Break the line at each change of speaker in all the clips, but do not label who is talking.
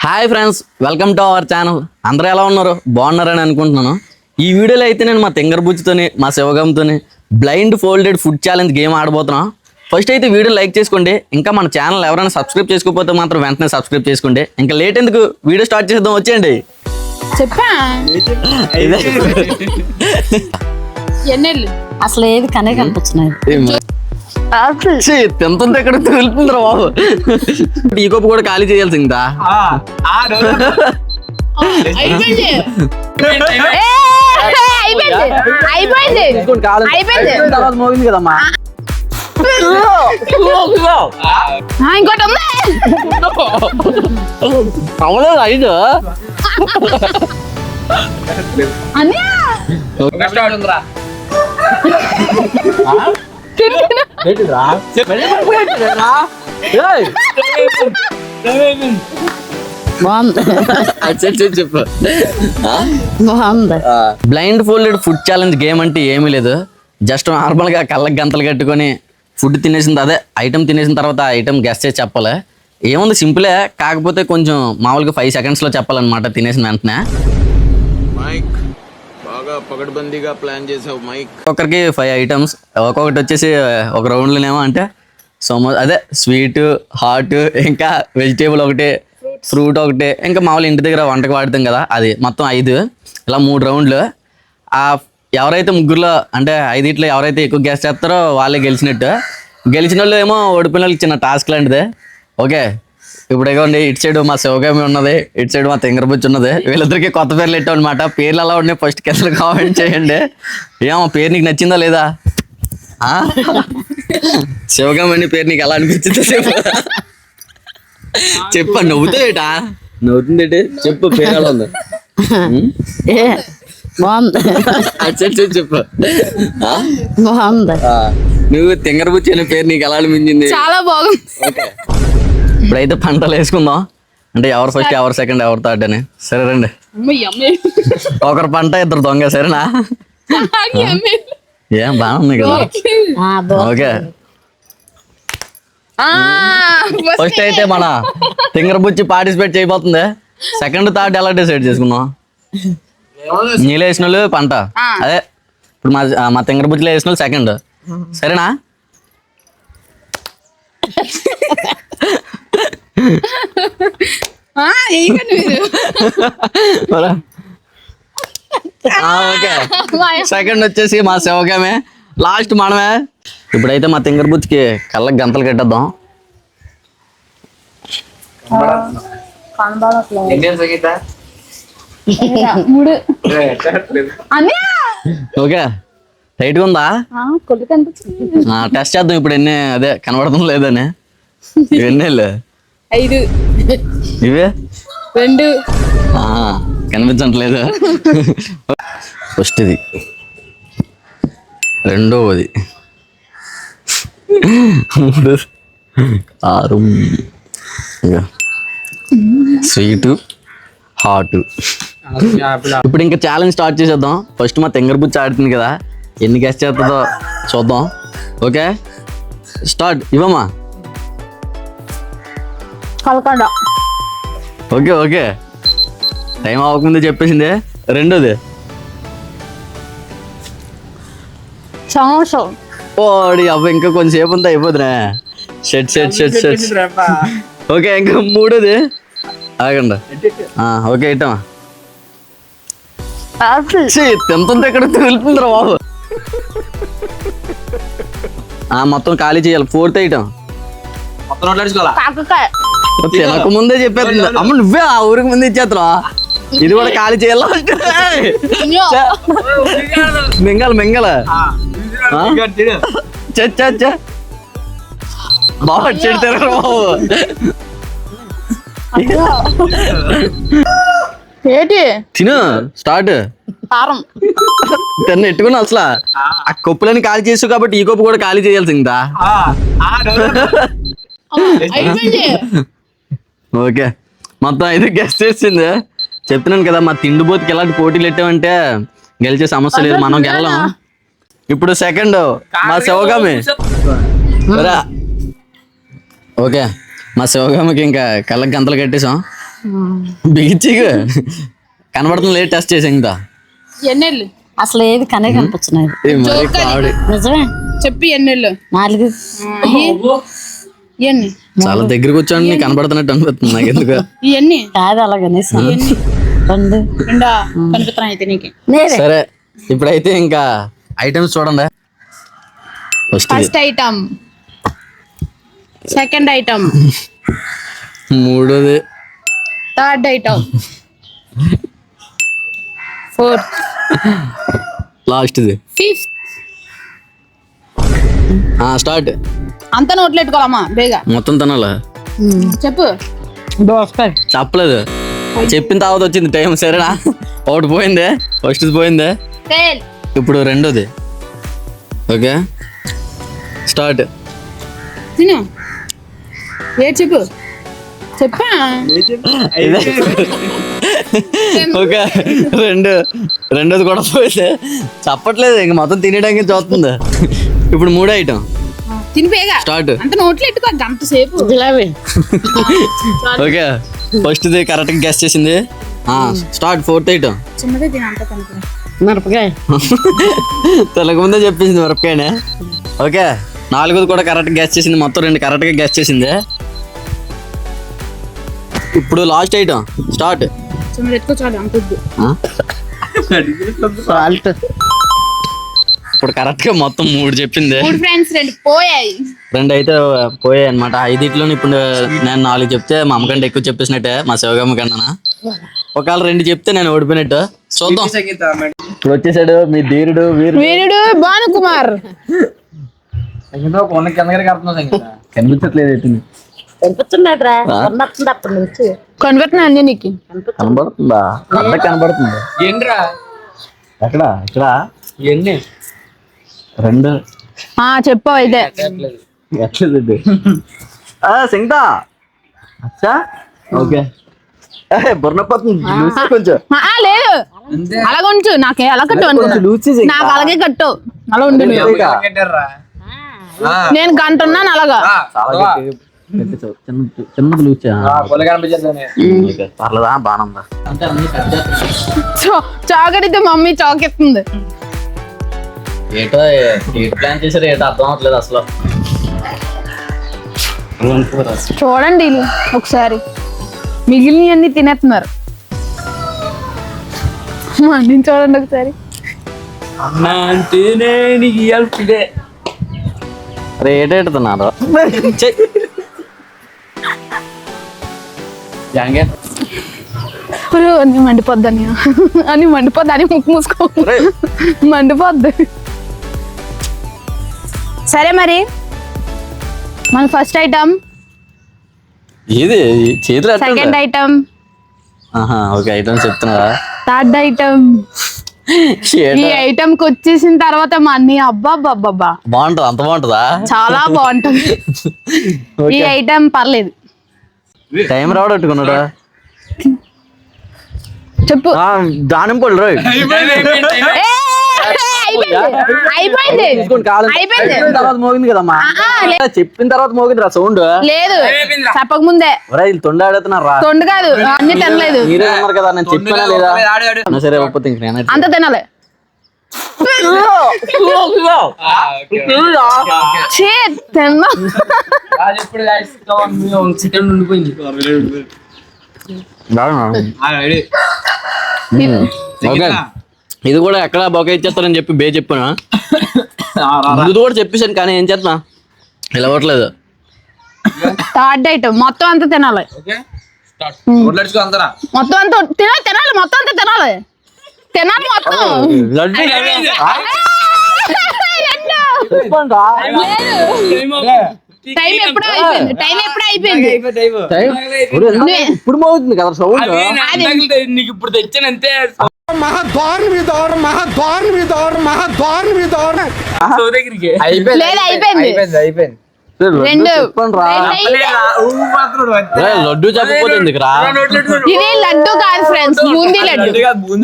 Hi friends, welcome to our channel. అందరూ ఎలా ఉన్నారు? బాగున్నారని అనుకుంటున్నాను. ఈ వీడియోలో అయితే నేను మా తింగరబుచ్చితోని మా శివగంతోని blind folded food challenge game ఆడబోతున్నాం. ఫస్ట్ అయితే వీడియో లైక్ చేసుకోండి. ఇంకా మన ఛానల్ ఎవరైనా సబ్స్క్రైబ్ చేసుకోకపోతే మాత్రం వెంటనే సబ్స్క్రైబ్ చేసుకోండి. ఇంకా లేట్ ఎందుకు, వీడియో స్టార్ట్ చేద్దాం. వచ్చేయండి.
చెప్పా ఎన్నెళ్ళు
అసలు ఏది కనే కనిపించినాయి.
తింటుంది ఎక్కడ వెళ్తుందిరా బాబు. ఈ కప్పు కూడా ఖాళీ చేయాల్సిందా? మోగింది కదమ్మా.
ఇంకోటి ఉంది.
అవలేదు 5. చెప్పు. Blind folded food challenge game అంటే ఏమీ లేదు. జస్ట్ నార్మల్ గా కళ్ళకి గంతలు కట్టుకొని ఫుడ్ తినేసిన అదే ఐటమ్ తినేసిన తర్వాత ఆ ఐటమ్ గెస్ట్ చేసి చెప్పాలి. ఏముంది, సింపులే. కాకపోతే కొంచెం మామూలుగా 5 seconds లో చెప్పాలన్నమాట తినేసిన వెంటనే.
బాగా పకడ్బందీగా ప్లాన్ చేసావు మైక్.
ఒక్కరికి 5 items, ఒక్కొక్కటి వచ్చేసి ఒక రౌండ్లోనేమో అంటే అదే స్వీట్, హాట్, ఇంకా వెజిటేబుల్ ఒకటి, ఫ్రూట్ ఒకటి, ఇంకా మామూలు ఇంటి దగ్గర వంటకు వాడతాం కదా అది, మొత్తం 5. ఇలా 3 రౌండ్లు. ఎవరైతే ముగ్గురులో అంటే 5 ఎవరైతే ఎక్కువ గెస్ట్ చేస్తారో వాళ్ళే గెలిచినట్టు. గెలిచిన వాళ్ళు ఏమో ఓడిపోయిన వాళ్ళకి చిన్న టాస్క్ లాంటిదే. ఓకే, ఇప్పుడు ఇవ్వండి. ఇటు సైడ్ మా శివగామి ఉన్నది, ఇటు సైడ్ మా తింగరబుచ్చి ఉన్నది. వీళ్ళిద్దరికి కొత్త పేర్లు పెట్టాం అనమాట. పేర్లు ఎలా ఉన్నాయి ఫస్ట్ కింద కామెంట్ చేయండి. ఏమో పేరు నీకు నచ్చిందా లేదా? శివగామి అనే పేరు నీకు ఎలా అనిపించిందో చెప్ప. నవ్వుతావేటా? నవ్వుతుంది చెప్పు. పేరు ఎలా ఉంది?
బాగుంది.
చెప్పు.
బాగుంది.
నువ్వు తింగరబుచ్చి అనే పేరు నీకు ఎలా అనిపించింది?
చాలా బాగుంది.
ఓకే, ఇప్పుడైతే పంటలు వేసుకుందాం. అంటే ఎవరు ఫస్ట్, ఎవరు సెకండ్, ఎవరు థర్డ్ అని. సరే రండి. ఒకరు పంట, ఇద్దరు దొంగ. సరేనా? ఏం బాగుంది కదా. ఓకే, ఫస్ట్ అయితే మన తింగరబుచ్చి పార్టిసిపేట్ చేయబోతుంది. సెకండ్, థర్డ్ ఎలా డిసైడ్ చేసుకున్నాం? నీళ్ళు వేసిన వాళ్ళు పంట. అదే ఇప్పుడు మా తింగరబుచ్చిలో వేసిన వాళ్ళు సెకండ్. సరేనా? ఓకే, సెకండ్ వచ్చేసి మా శివగామే, లాస్ట్ మనమే. ఇప్పుడైతే మా తింగరబుచ్చికి కళ్ళకి గంతలు కట్టేద్దాం. ఓకే, రైట్ గా ఉందా? టెస్ట్ చేద్దాం ఇప్పుడు. ఎన్ని అదే కనబడతాం లేదని. ఇవన్నీ
5,
ఇవే
2
కనిపించట్లేదు. ఫస్ట్ ఇది, రెండవది, 3, 6, స్వీట్, హాట్. ఇప్పుడు ఇంకా ఛాలెంజ్ స్టార్ట్ చేసేద్దాం. ఫస్ట్ మా తింగరబుచ్చి ఆడుతుంది కదా, ఎన్ని గెస్ట్ చేస్తుందో చూద్దాం. Okay, start. ఇవ్వమ్మా.
కలకండ.
ఓకే ఓకే, టైం అవ్వకముందే చెప్పేసింది. రెండోది
సమోసా.
ఓడి అవ్వ, ఇంకా కొంచెంసేపు ఉందా అయిపోతున్నా. షెట్. ఓకే, ఇంకా మూడోది. ఆగండి. ఓకే, ఇట్టమా. తింటుంది ఎక్కడ వెళ్తుందిరా బాబు. మొత్తం ఖాళీ చేయాలి. 4th item. తినక ముందే చెప్పేస్తుంది. అమ్మ నువ్వే ఆ ఊరికి ముందే ఇచ్చేస్తున్నా. ఇది కూడా ఖాళీ చేయాలి. మింగల బాబు చెడతారా బాబు. తిను. స్టార్ట్. తిన్న ఎట్టుకున్నా అసలు. ఆ కప్పులని ఖాళీ చేసు కాబట్టి ఈ కప్పు కూడా ఖాళీ చేయాల్సిందా? ఓకే, మొత్తం 5 గెస్ట్ చేసింది. చెప్తున్నాను కదా, మా తిండిపోతుకి ఎలాంటి పోటీలు పెట్టామంటే గెలిచే సమస్య లేదు, మనం గెలం. ఇప్పుడు సెకండ్ మా శివగామి. ఓకే మా శివగామకి ఇంకా కళ్ళకి గంతలు కట్టేసాం బిగిచ్చి కనబడుతుంది లేదు టెస్ట్ చేసి ఇంకా
ఎన్నెళ్ళు
అసలు ఏది కనే కనిపించినది
మరి కావడి
నిజమే
చెప్పి ఎన్నెళ్ళు
4
ఇవన్నీ
చాలా దగ్గరకు వచ్చాను నీకు కనబడుతున్నట్టు అనిపిస్తుంది నాకు ఎందుకు
ఇవన్నీ
కాదు అలాగనేసి 2
రెండా కనిపిస్తున్నాయి అయితే నీకు
నేనే
సరే ఇప్పుడైతే ఇంకా ఐటమ్స్ చూడండి
ఫస్ట్ ఐటమ్, సెకండ్ ఐటమ్,
మూడోది,
థర్డ్ ఐటమ్, ఫోర్త్,
లాస్ట్ది,
ఫిఫ్త్.
స్టార్ట్.
అంతా నోట్లు పెట్టుకోవాలమ్మా బేగా
మొత్తం తినాలా?
చెప్పు.
దోసకాయ
చెప్పలేదు, చెప్పిన తర్వాత వచ్చింది టైం. సరేనా, ఒకటి పోయిందే, ఫస్ట్ పోయిందే,
ఫెయిల్.
ఇప్పుడు రెండోది. Okay start.
తిను. చెప్పు చెప్పా.
ఓకే రెండోది కూడా పోయింది, చెప్పట్లేదు ఇంక మొత్తం తినేయడానికి చూస్తుంది. ఇప్పుడు మూడో ఐటమ్
తినిపేగా.
స్టార్ట్.
అంత నోట్లు పెట్టుకో గంట సేపు.
జిలేబీ.
ఓకే ఫస్ట్ది కరెక్ట్గా గెస్ చేసింది. స్టార్ట్. ఫోర్త్ ఐటమ్
చిన్నదే తిన అంత కనుక.
మిరపకాయ.
తెలక ముందే చెప్పింది మిరపకాయనే. ఓకే నాలుగోది కూడా కరెక్ట్గా గెస్ చేసింది, మొత్తం 2 కరెక్ట్గా గెస్ చేసింది. ఇప్పుడు లాస్ట్ ఐటమ్ స్టార్ట్.
చిన్నది ఎత్తుకో చాలు అంత వద్దు.
సాల్ట్.
ఇప్పుడు కరెక్ట్గా మొత్తం 3 చెప్పింది.
3 ఫ్రెండ్స్ 2 పోయాయి.
2 అయితే పోయాయి అనమాట. 5 ఇప్పుడు నేను 4 చెప్తే మా అమ్మకంటే ఎక్కువ చెప్పేసినట్టే, మా శివగమ్మ కన్నా. ఒకవేళ 2 చెప్తే నేను ఓడిపోయినట్టు. చూద్దాం. ఇప్పుడు వచ్చేసాడు మీ ధీరుడు
వీరుడు భానుకుమార్.
కనిపించట్లేదు.
కనిపిస్తున్నాడురా, ఉన్నట్టుంది అప్పటి నుంచి.
కనబడుతున్నా అన్ని నీకు.
కనబడుతుందా? అడ్డ కనబడుతుంది. ఎక్కడ ఇక్కడ ఇవన్నీ 2
చెప్పావు అయితే.
ఎట్లేదు సింగతా. అచ్చా ఓకే. బుర్రపోతుంది కొంచెం.
లేదు అలాగ ఉంచు. నాకే అలా కట్టు అనుకున్నా. నాకు అలాగే కట్టు. అలా ఉండు. నేను గంట ఉన్నాను అలాగా.
చిన్నది లూచా పర్లేదా? బాగుందా?
చాకడితే మమ్మీ చాకెత్తుంది.
ఏటో ప్లాన్ చేశారు ఏటో అర్థం అవట్లేదు అసలు.
చూడండి ఒకసారి, మిగిలినవన్నీ తినేస్తున్నారు. నేను చూడండి ఒకసారి.
ఏటెడుతున్నారు?
అన్ని మండిపోద్దని అని మండిపోద్ది అని ముక్కు మూసుకో మండిపోద్ది. సరే మరి మన ఫస్ట్ ఐటమ్,
ఇది చేతులు.
సెకండ్ ఐటమ్,
ఓకే ఐటమ్ చెప్తున్నారా?
Third item. ఈ ఐటమ్ కి వచ్చేసిన తర్వాత మా అన్ని అబ్బా
బాగుంటది. అంత బాగుంటదా?
చాలా బాగుంటది. ఈ ఐటమ్ పర్లేదు.
టైం రావడట్టుకున్నాడా?
చెప్పు.
దానింపళ్ళు రోయ్. మోగింది కదమ్మా, చెప్పిన తర్వాత మోగింది రా సౌండ్.
లేదు చెప్పక ముందే.
తొండ ఆడుతున్నారా?
తొండు కాదు, అన్ని తినలేదు.
మీరే అన్నారు కదా, నేను చెప్పినా లేదా? సరే ఒప్పతే ఇంక నేను
అంత తినాలి.
ఇది కూడా ఎక్కడ బొక్క ఇచ్చేస్తారని చెప్పి చెప్పాను. ఇది కూడా చెప్పేసాను కానీ ఏం చేస్తున్నా ఇలా అవ్వట్లేదు.
థర్డ్ ఐటమ్ మొత్తం అంతా తినాలి. మొత్తం అంతా తినాలి. మొత్తం అంతా తినాలి. మొత్తం. టైం ఎప్పుడు అయిపోయింది.
ఇప్పుడు మోగుతుంది కదా సౌండ్.
నీకు ఇప్పుడు తెచ్చానంతే.
అయిపోయింది.
లడ్డు చెప్పకపోతుంది రా.
ఇది లడ్డు కాదు ఫ్రెండ్స్, బూందీ లడ్డు.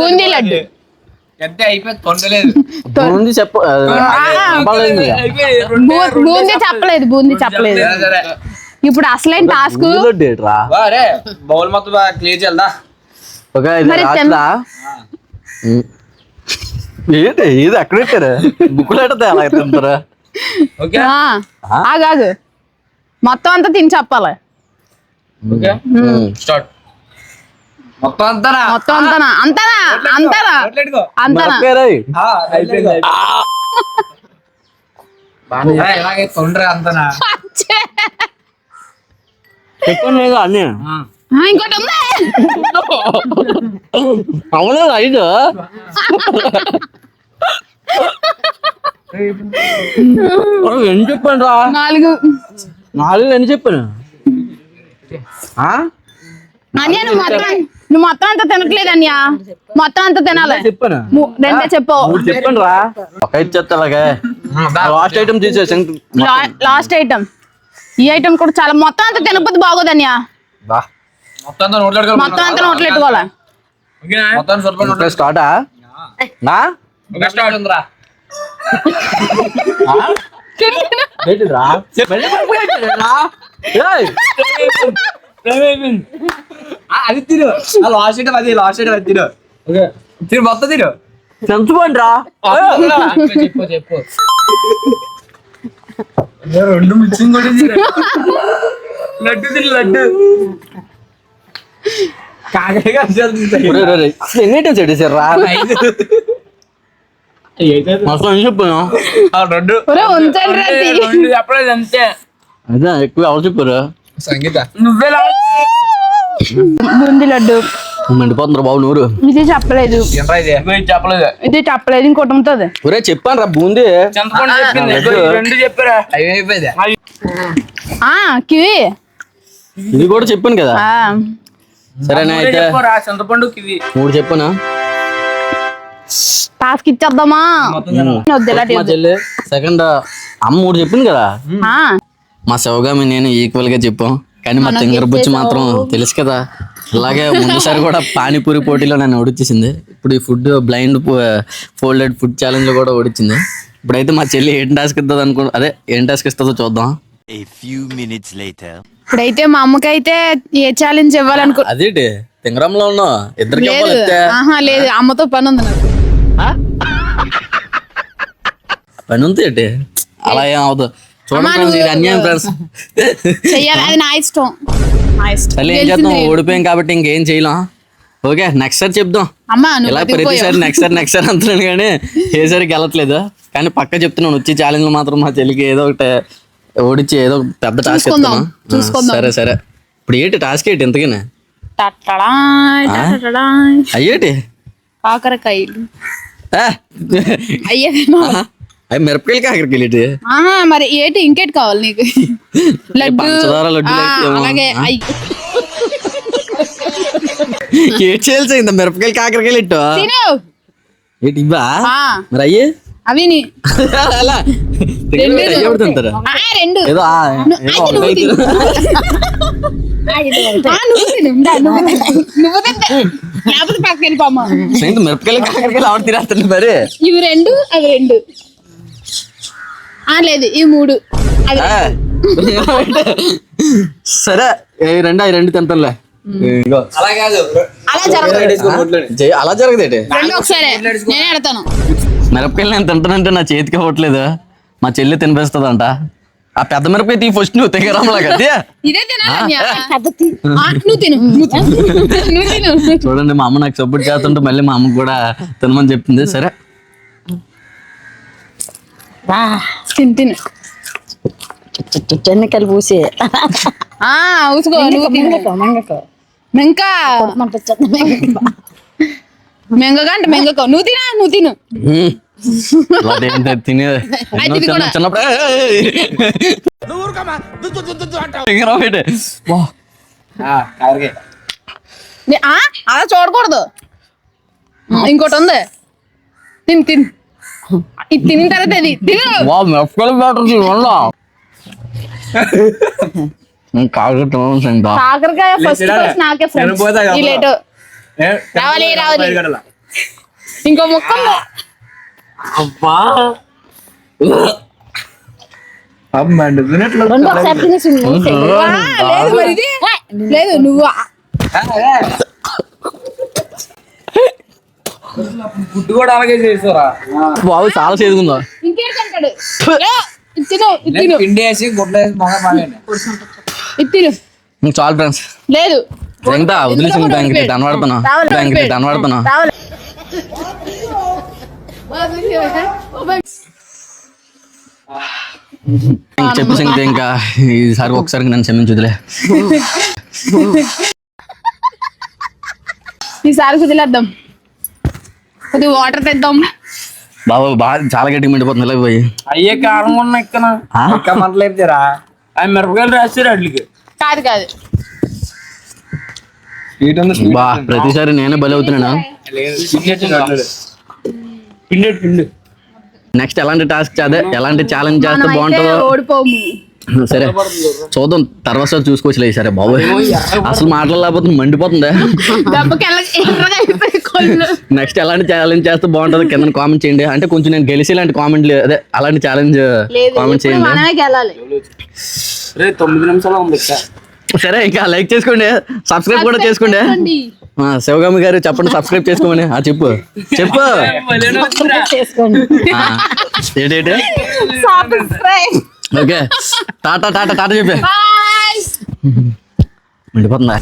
బూందీ
బూందీ చెప్పలేదు. ఇప్పుడు అసలైన టాస్క్
రా
అరే బౌల్ మొత్తం క్లియర్ చేయాలదా
ఒక ఇది
మరి
రాట్లా ఏంటి ఇది ఎక్కడ పెట్టారు బుక్కులు ఎట్టదా అలా తింటారా
ఓకే
ఆగాగు మొత్తం అంతా తిని చెప్పాలి
ఓకే స్టార్ట్ మొత్తం అంతానా
మొత్తం అంతనా అంతనా అంతనా
నోట్లెట్టుకో.
అంతనా
అయిపోయింది ఇలాగే తొండ్రే అంతనా
చెప్పండి లేదా అన్నీ
ఇంకోటి ఉంది
అవును ఐదు ఎన్ని చెప్పాను రా
4
4 ఎన్ని చెప్పాను
అన్యా నువ్వు మొత్తం అంతా తినట్లేదు అన్యా మొత్తం అంతా తినాలి
చెప్పాను
2 చెప్పు
3 చెప్పాను రా ఒక ఐదు చెప్తా అలాగే లాస్ట్ ఐటమ్ తీసేసి
లాస్ట్ ఐటమ్ ఈ ఐటమ్ కూడా చాలా మొత్తం అంతా తినకపోతే బాగోదు అన్యా
బా
మొత్తం అంతా నోట్లెట్టుకోవాలి
మొత్తం అంతా నోట్లో పెట్టుకోవాలి
ఓకేనా మొత్తం సరిపోయి
ఇప్పుడు స్టార్టా నా
స్టార్ట్ ఉందిరా
ఏంటిరా
అది తిను లాస్ట్ ఐటమ్ అది లాస్ట్ ఐటమ్ అది తిను ఓకే తిను మొత్తం తిను
చంచుకోండి రా
చెప్పు చెప్పు రెండు మిక్సింగ్ కూడా లడ్డు తిని లడ్డు కాకరగా
ఎన్ని ఐటమ్స్ పెట్టేసారు రా మొత్తం ఏం చెప్పాను
రెండు
ఒరే ఉంచండి రా తీ.
రెండు చెప్పలేదు అంతే
అదే ఎక్కువ ఎవరు చెప్పారు
సంగీత నువ్వే
బూందీ లడ్డు
మండిపోతున్నారు బాబు నూరు
ఇది చెప్పలేదు
ఏంట్రా ఇది చెప్పలేదు
ఇది చెప్పలేదు ఇంకోటి ఉంటుంది
ఒరే చెప్పాను రా బూందీ
చింతపండు చెప్పింది
లడ్డు.
రెండు చెప్పారా అవి అయిపోయింది
కివి
ఇది కూడా చెప్పాను కదా సరేనా అయితే
చెప్పరా చింతపండు కివి
3 చెప్పాను
టాస్క్ ఇచ్చేద్దామా వద్దు ఇలాంటి
మా చెల్లి సెకండ్ అమ్మ 3 చెప్పింది కదా మా శివగామి నేను ఈక్వల్ గా చెప్పాం కానీ మా తింగర బుచ్చి మాత్రం తెలుసు కదా అలాగే ముందుసారి కూడా పానీపూరి పోటీలో నన్ను ఓడిచ్చేసింది ఇప్పుడు ఈ food blind folded food challenge లో కూడా ఓడిచ్చింది ఇప్పుడైతే మా చెల్లి ఏం టాస్క్ ఇస్తుంది అదే ఏం టాస్క్ ఇస్తుందో చూద్దాం
A few minutes later.
ఇప్పుడైతే మా అమ్మకైతే ఏ ఛాలెంజ్ ఇవ్వాలనుకో
అదేంటి తింగరంలో ఉన్నావు ఇద్దరికి
లేదు
ఇవ్వాలి
లేదు అమ్మతో పని ఉంది నాకు
పని ఉంది ఏంటి అలా ఏం అవదు చూడండి friends, ఇది అన్యాయం ఫ్రెండ్స్
చెయ్యాలి అది నా ఇష్టం నా ఇష్టం
సరే ఏం చేద్దాం ఓడిపోయాం కాబట్టి ఇంకేం చేయలేం ఓకే నెక్స్ట్ సారి చెప్దాం
అమ్మా నువ్వు
ఇలా ప్రతిసారి నెక్స్ట్ సారి అంటున్నాను కానీ ఏసారికి వెళ్ళట్లేదు కానీ పక్క చెప్తున్నాను వచ్చే ఛాలెంజ్ మాత్రం మా చెల్లికి ఏదో ఒకటి ఓడిచ్చి ఏదో ఒక పెద్ద టాస్క్
చూసుకుందాం.
సరే సరే ఇప్పుడు ఏంటి టాస్క్ ఏంటి ఇంతకనే
టట్టడాయ్, టట్టడాయ్.
అయ్యేటి
కాకరకాయలు
ఆ?
అయ్యేనా
అవి మిరపకాయలు కాకరకాయలు
మరి ఏంటి ఇంకేటి కావాలి నీకు లడ్డు
పంచదార లడ్డు
అలాగే
ఏటి చేయాల్సి ఇంత మిరపకాయలు కాకరకాయలు ఇట్టు
తిను
ఏంటి ఇవ్వా
ఆ,
మరి అయ్యి
అవి
అలా తింటారా
రెండు
ఏదో ఏదో ఒకటే తిను.
నువ్వు తిను నువ్వు తింటే లేకపోతే పక్కకి వెళ్ళిపోమ్మా
ఇంత మిరపకాయలు కాకరకాయలు ఆవిడ తినేస్తుంది మరి
ఇవి 2 అవి 2 లేదు ఇవి 3 అది
ఆ. సరే అవి రెండు తింటారులే ఇగో
అలా కాదు
అలా జరగదు
అలా జరగదేటి
రెండు ఒకసారి నేనే ఎడతాను
మిరపకాయలు నేను తింటానంటే నా చేతికి అవ్వట్లేదు మా చెల్లి తినిపిస్తుందంట ఆ పెద్ద మిరపకాయ తీ ఫస్ట్ నువ్వు తెగరంలాగా
ఇదే తినాలి నువ్వు తిను నువ్వు తిను
చూడండి మా అమ్మ నాకు సపోర్ట్ చేస్తుంటే మళ్ళీ మా అమ్మకు కూడా తినమని చెప్తుంది సరే
తిను తిను
చెన్నకాయలు పూసి
ఊసుకో నువ్వు తిను మెంక మెంగగా అంటే మెంగకో నువ్వు తిను
అలాంటి ఏంటో తినే ఎన్నో
అది కూడా.
చిన్నప్పుడు తింగరం ఏంటి? వా.
కాకరకాయ
అలా చూడకూడదు ఇంకోటి ఉంది తిను తిను ఇది తిన్న తర్వాత అది తిను
వా, మిరపకాయలు పెట్టచ్చు వల్ల
కాకరకాయ ఫస్ట్ నాకే ఫ్రెండ్స్ ఈ లేటు రావాలి ఇంకో ముక్క ఉంది.
అబ్బా
రెండు ఒకసారి తినేసి మూసేయ్.
లేదు మరి ఇది. లేదు నువ్వు
ఫుడ్ కూడా అలాగే చేసారా
బాబు చాలా చేసుకుందా
ఇంకేంటాడు తిను
పిండి వేసి గుడ్డ వేసి మొగ బాగానే
తిను
ఇంక చాలు ఫ్రెండ్స్
లేదు
ఎంత వదిలేసి ఇంకా ఇంక కనబడుతున్నా ఇంక కనబడుతున్నా ఇంక చెప్పేసి ఇంకా ఈసారి ఒకసారి నన్ను క్షమించుదిలే
ఈసారి కుదిలేద్దాం కొద్దిగా వాటర్ తెద్దాం
బాబు బాగా చాలా గట్టిగా మండిపోతుంది ఇలా పోయి
అయ్యే కారం ఉన్న ఎక్కన ఎక్క మంటలేపుతారా అవి మిరపకాయలు రాస్తారు అడ్లకి
కాదు కాదు
బా ప్రతిసారి నేనే బలి అవుతున్నాను
పిండి
నెక్స్ట్ ఎలాంటి టాస్క్ అదే ఎలాంటి ఛాలెంజ్ చేస్తే
మనమైతే
బాగుంటుందో
ఓడిపోము
సరే చూద్దాం తర్వాత చూసుకోవచ్చులే సరే బాబు అసలు మాట్లాడలేకపోతుంది మండిపోతుంది
దెబ్బకి ఎర్రగా అయిపోయి కొళ్ళు
నెక్స్ట్ ఎలాంటి ఛాలెంజ్ చేస్తే బాగుంటుందో కింద కామెంట్ చేయండి అంటే కొంచెం నేను గెలిచి ఇలాంటి కామెంట్లు అదే అలాంటి ఛాలెంజ్
లేదు
కామెంట్
ఇప్పుడు
చేయండి
మనమే గెలాలి
రే 9 నిమిషాలు ఉంది
సరే ఇంకా లైక్ చేసుకోండి సబ్స్క్రైబ్ కూడా చేసుకోండి శివగామి గారు చెప్పండి సబ్స్క్రైబ్ చేసుకోమని చెప్పు చెప్పు
చేసుకోండి.
ఏంటంటే
సబ్స్క్రైబ్
ఓకే టాటా టాటా టాటా చెప్పే
బాయ్
మండిపోతుందా